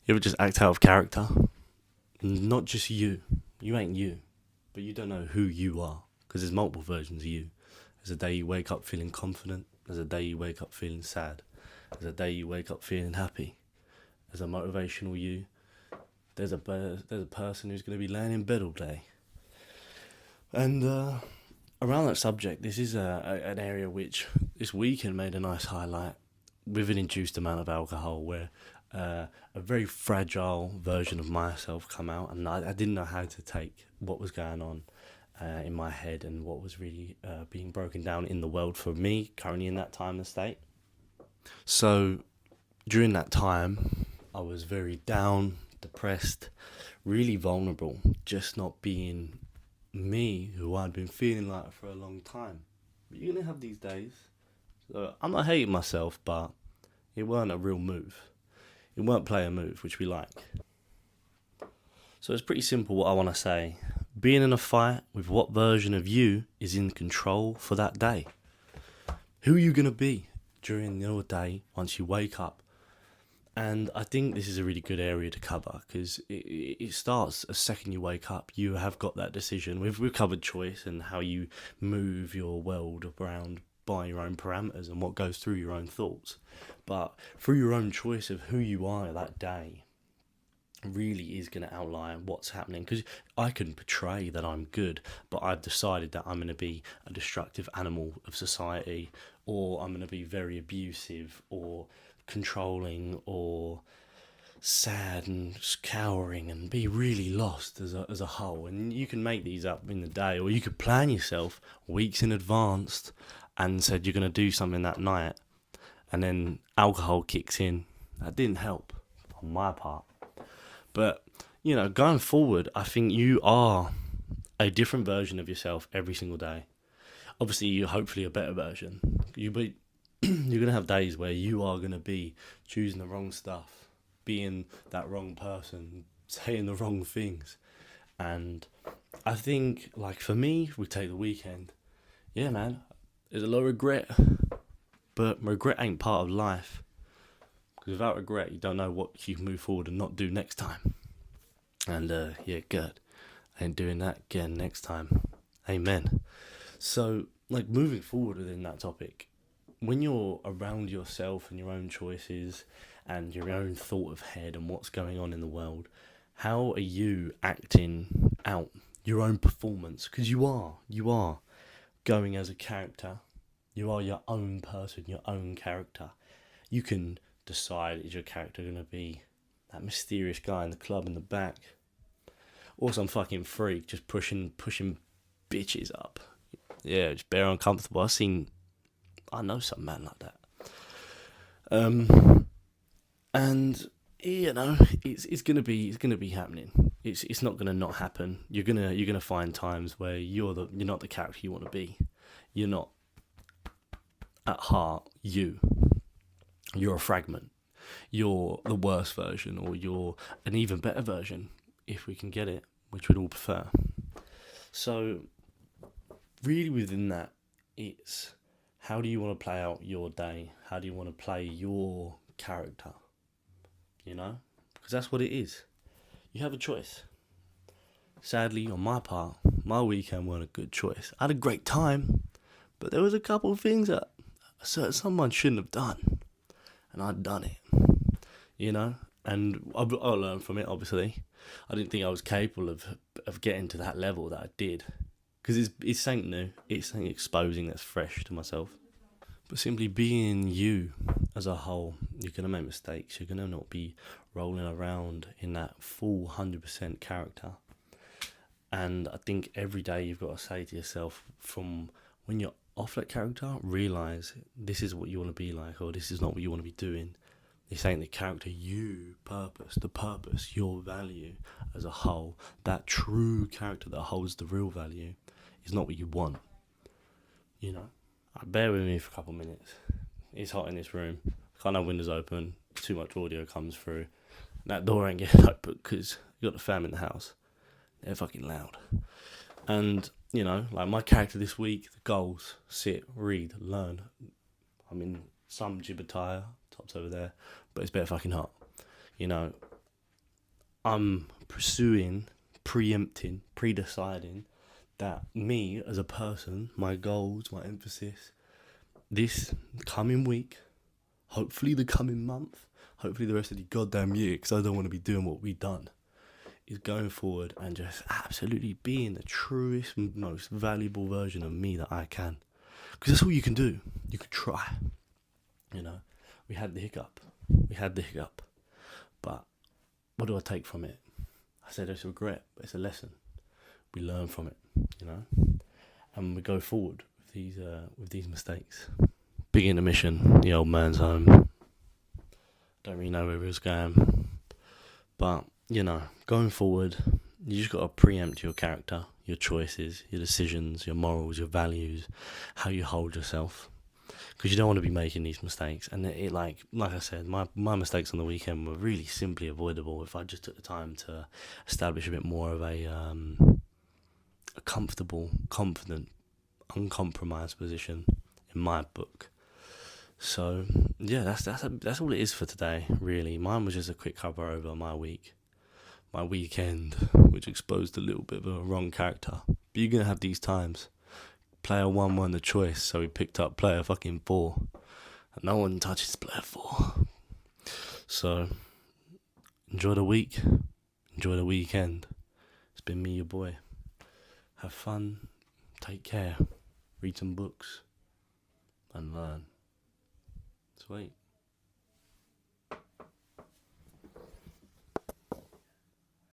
You ever just act out of character? Not just you. You ain't you. But you don't know who you are. Because there's multiple versions of you. There's a day you wake up feeling confident. There's a day you wake up feeling sad. There's a day you wake up feeling happy. There's a motivational you. There's a person who's going to be laying in bed all day. And around that subject, this is an area which this weekend made a nice highlight with an induced amount of alcohol, where a very fragile version of myself come out, and I didn't know how to take what was going on in my head and what was really being broken down in the world for me currently in that time and state. So during that time, I was very down, depressed, really vulnerable, just not being me who I'd been feeling like for a long time. But you're gonna have these days. So I'm not hating myself, but it weren't a real move. It weren't player move, which we like. So it's pretty simple what I want to say. Being in a fight with what version of you is in control for that day. Who are you going to be during your day once you wake up? And I think this is a really good area to cover, because it starts a second you wake up. You have got that decision. We've covered choice and how you move your world around by your own parameters and what goes through your own thoughts. But through your own choice of who you are that day really is going to outline what's happening. Because I can portray that I'm good, but I've decided that I'm going to be a destructive animal of society, or I'm going to be very abusive or controlling or sad and cowering and be really lost as a whole. And you can make these up in the day, or you could plan yourself weeks in advance and said you're going to do something that night, and then alcohol kicks in. That didn't help on my part. But, going forward, I think you are a different version of yourself every single day. Obviously, you're hopefully a better version. You're going to have days where you are going to be choosing the wrong stuff, being that wrong person, saying the wrong things. And I think, like, for me, if we take the weekend, yeah, man, there's a lot of regret. But regret ain't part of life. Because without regret, you don't know what you can move forward and not do next time. And, yeah, good. I ain't doing that again next time. Amen. So, like, moving forward within that topic, when you're around yourself and your own choices and your own thought of head and what's going on in the world, how are you acting out your own performance? Because you are going as a character. You are your own person, your own character. You can decide, is your character going to be that mysterious guy in the club in the back, or some fucking freak just pushing bitches up? Yeah, just bare uncomfortable. I know some man like that. And it's gonna be happening. It's not gonna not happen. You're gonna find times where you're not the character you want to be. You're not at heart you. You're a fragment. You're the worst version, or you're an even better version, if we can get it, which we'd all prefer. So, really within that, it's how do you want to play out your day? How do you want to play your character? Because that's what it is. You have a choice. Sadly, on my part, my weekend weren't a good choice. I had a great time, but there was a couple of things that someone shouldn't have done, and I'd done it. And I learned from it. Obviously, I didn't think I was capable of getting to that level that I did, because it's something new. It's something exposing that's fresh to myself. But simply being you as a whole, you're going to make mistakes. You're going to not be rolling around in that full 100% character. And I think every day you've got to say to yourself, from when you're off that character, realise this is what you want to be like, or this is not what you want to be doing. This ain't the character you the purpose, your value as a whole, that true character that holds the real value is not what you want. Bear with me for a couple of minutes. It's hot in this room. Can't have windows open. Too much audio comes through. That door ain't getting open because you got the fam in the house. They're fucking loud. And, like my character this week, the goals: sit, read, learn. I'm in some gym attire, tops over there, but it's better fucking hot. I'm pursuing, preempting, pre-deciding that me as a person, my goals, my emphasis, this coming week, hopefully the coming month, hopefully the rest of the goddamn year, because I don't want to be doing what we've done, is going forward and just absolutely being the truest, most valuable version of me that I can. Because that's all you can do. You could try. You know, we had the hiccup. But what do I take from it? I said it's a regret, but it's a lesson. We learn from it, and we go forward with these mistakes. Big intermission, the old man's home. Don't really know where he was going, but going forward, you just got to preempt your character, your choices, your decisions, your morals, your values, how you hold yourself, because you don't want to be making these mistakes. And like I said, my mistakes on the weekend were really simply avoidable if I just took the time to establish a bit more of a comfortable, confident, uncompromised position in my book. So yeah, that's all it is for today. Really, mine was just a quick cover over my weekend, which exposed a little bit of a wrong character. But you're gonna have these times. Player 1 won the choice, so he picked up player fucking 4, and no one touches player 4. So enjoy the week, enjoy the weekend. It's been me, your boy. Have fun, take care, read some books, and learn. Sweet.